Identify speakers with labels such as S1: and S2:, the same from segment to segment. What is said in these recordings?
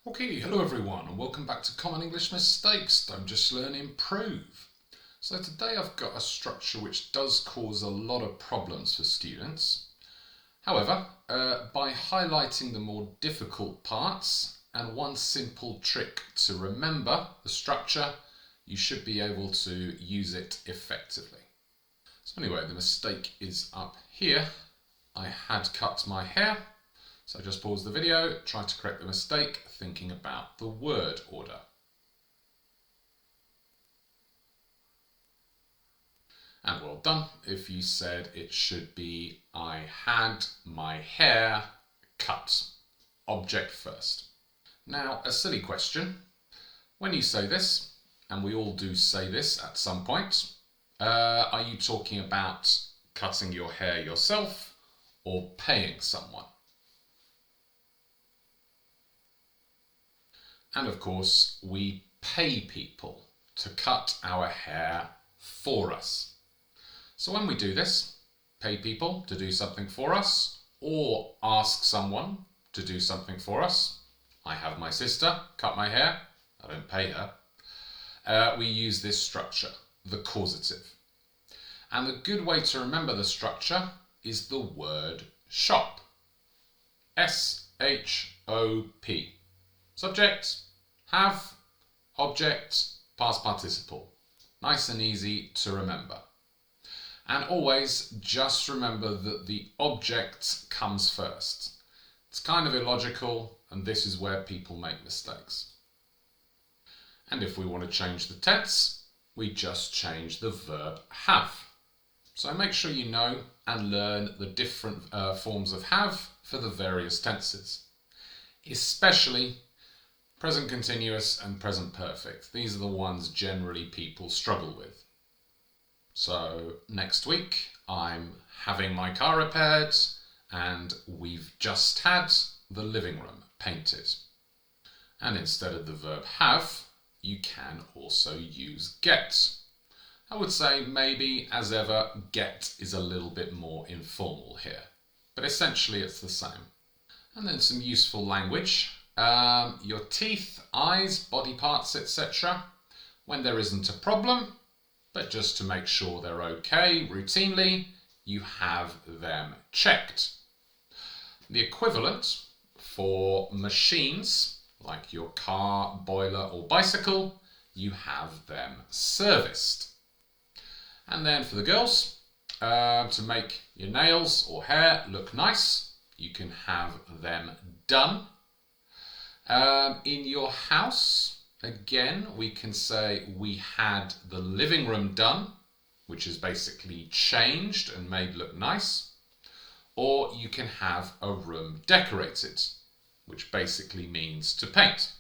S1: Okay, hello everyone and welcome back to Common English Mistakes. Don't just learn, improve. So today I've got a structure which does cause a lot of problems for students. However, by highlighting the more difficult parts and one simple trick to remember the structure, you should be able to use it effectively. So anyway, the mistake is up here. I had cut my hair. So just pause the video, try to correct the mistake, thinking about the word order. And well done if you said it should be I had my hair cut. Object first. Now, a silly question. When you say this, and we all do say this at some point, are you talking about cutting your hair yourself or paying someone? And of course, we pay people to cut our hair for us. So when we do this, pay people to do something for us, or ask someone to do something for us. I have my sister cut my hair. I don't pay her. We use this structure, the causative. And the good way to remember the structure is the word shop. S-H-O-P. Subject, have, object, past participle. Nice and easy to remember. And always just remember that the object comes first. It's kind of illogical, and this is where people make mistakes. And if we want to change the tense, we just change the verb have. So make sure you know and learn the different forms of have for the various tenses, especially present continuous and present perfect. These are the ones generally people struggle with. So next week I'm having my car repaired and we've just had the living room painted. And instead of the verb have, you can also use get. I would say maybe, as ever, get is a little bit more informal here, but essentially it's the same. And then some useful language. Your teeth, eyes, body parts, etc. When there isn't a problem, but just to make sure they're okay routinely, you have them checked. The equivalent for machines, like your car, boiler or bicycle, you have them serviced. And then for the girls, to make your nails or hair look nice, you can have them done. In your house, again, we can say we had the living room done, which is basically changed and made look nice. Or you can have a room decorated, which basically means to paint.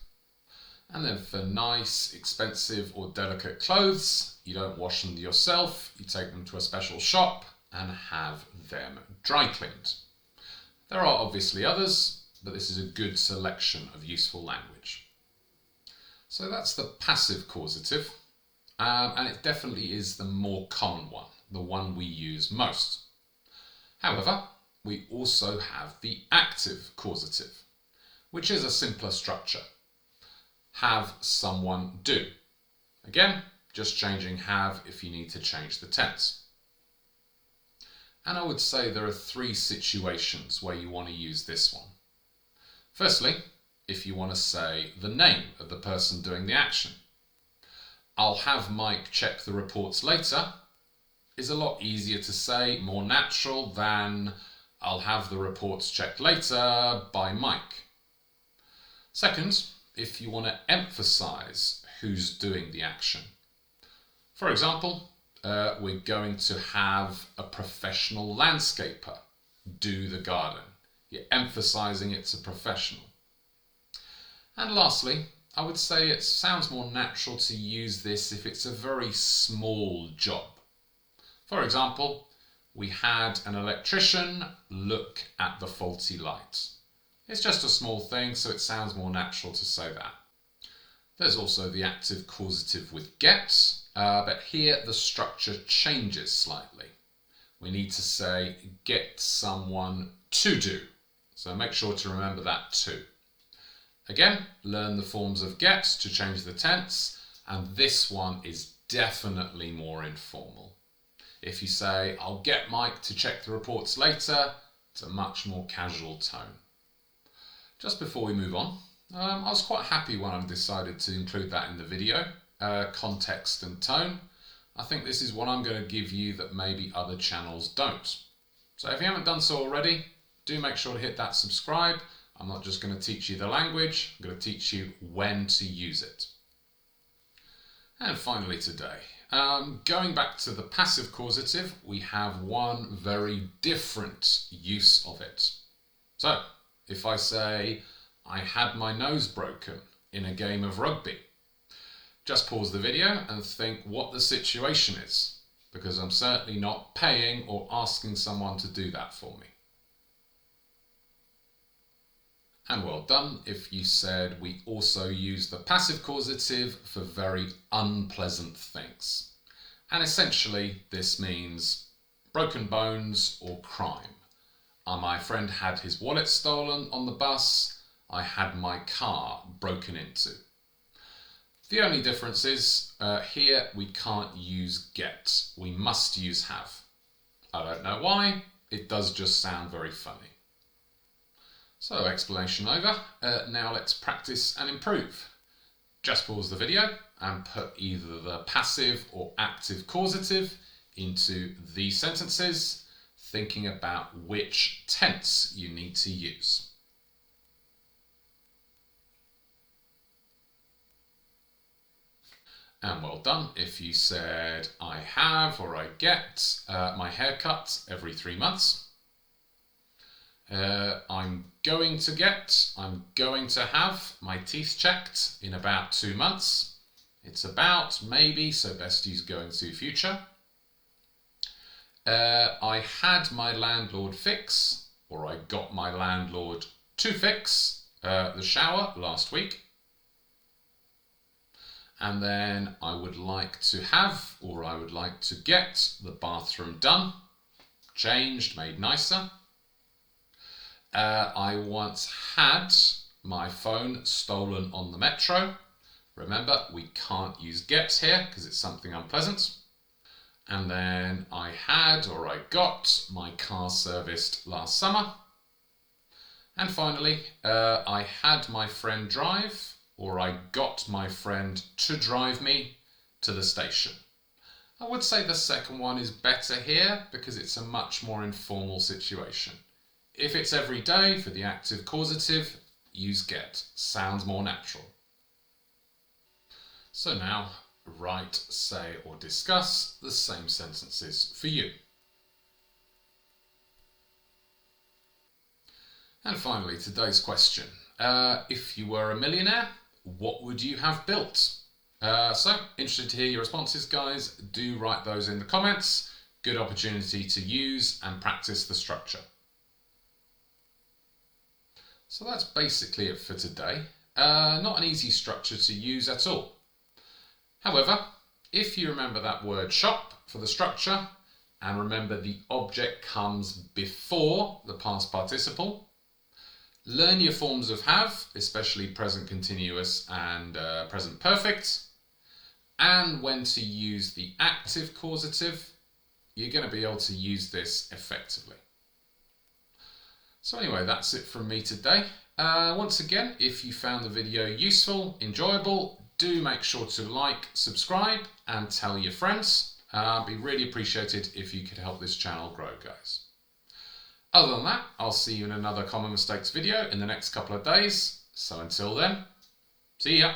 S1: And then for nice, expensive or delicate clothes, you don't wash them yourself, you take them to a special shop and have them dry cleaned. There are obviously others, but this is a good selection of useful language. So that's the passive causative, and it definitely is the more common one, the one we use most. However, we also have the active causative, which is a simpler structure. Have someone do. Again, just changing have if you need to change the tense. And I would say there are three situations where you want to use this one. Firstly, if you want to say the name of the person doing the action. I'll have Mike check the reports later is a lot easier to say, more natural than I'll have the reports checked later by Mike. Second, if you want to emphasize who's doing the action. For example, we're going to have a professional landscaper do the garden. You're emphasizing it's a professional. And lastly, I would say it sounds more natural to use this if it's a very small job. For example, we had an electrician look at the faulty light. It's just a small thing, so it sounds more natural to say that. There's also the active causative with get, but here the structure changes slightly. We need to say get someone to do. So make sure to remember that too. Again, learn the forms of get to change the tense, and this one is definitely more informal. If you say, I'll get Mike to check the reports later, it's a much more casual tone. Just before we move on, I was quite happy when I decided to include that in the video, context and tone. I think this is what I'm going to give you that maybe other channels don't. So if you haven't done so already, do make sure to hit that subscribe. I'm not just going to teach you the language, I'm going to teach you when to use it. And finally today, going back to the passive causative, we have one very different use of it. So, if I say, I had my nose broken in a game of rugby, just pause the video and think what the situation is, because I'm certainly not paying or asking someone to do that for me. And well done if you said we also use the passive causative for very unpleasant things. And essentially this means broken bones or crime. My friend had his wallet stolen on the bus. I had my car broken into. The only difference is here we can't use get. We must use have. I don't know why. It does just sound very funny. So explanation over, now let's practice and improve. Just pause the video and put either the passive or active causative into these sentences, thinking about which tense you need to use. And well done if you said I have or I get my hair cut every 3 months. I'm going to have my teeth checked in about 2 months. It's about, maybe, so best use going to future. I had my landlord fix, or I got my landlord to fix the shower last week. And then I would like to have, or I would like to get the bathroom done, changed, made nicer. I once had my phone stolen on the metro. Remember, we can't use get here because it's something unpleasant. And then I had or I got my car serviced last summer. And finally, I had my friend drive or I got my friend to drive me to the station. I would say the second one is better here because it's a much more informal situation. If it's every day for the active causative, use get. Sounds more natural. So now, write, say or discuss the same sentences for you. And finally, today's question. If you were a millionaire, what would you have built? So, interested to hear your responses, guys. Do write those in the comments. Good opportunity to use and practice the structure. So that's basically it for today. Not an easy structure to use at all. However, if you remember that word shop for the structure, and remember the object comes before the past participle, learn your forms of have, especially present continuous and present perfect, and when to use the active causative, you're going to be able to use this effectively. So anyway, that's it from me today. Once again, if you found the video useful, enjoyable, do make sure to like, subscribe and tell your friends. It'd be really appreciated if you could help this channel grow, guys. Other than that, I'll see you in another Common Mistakes video in the next couple of days. So until then, see ya.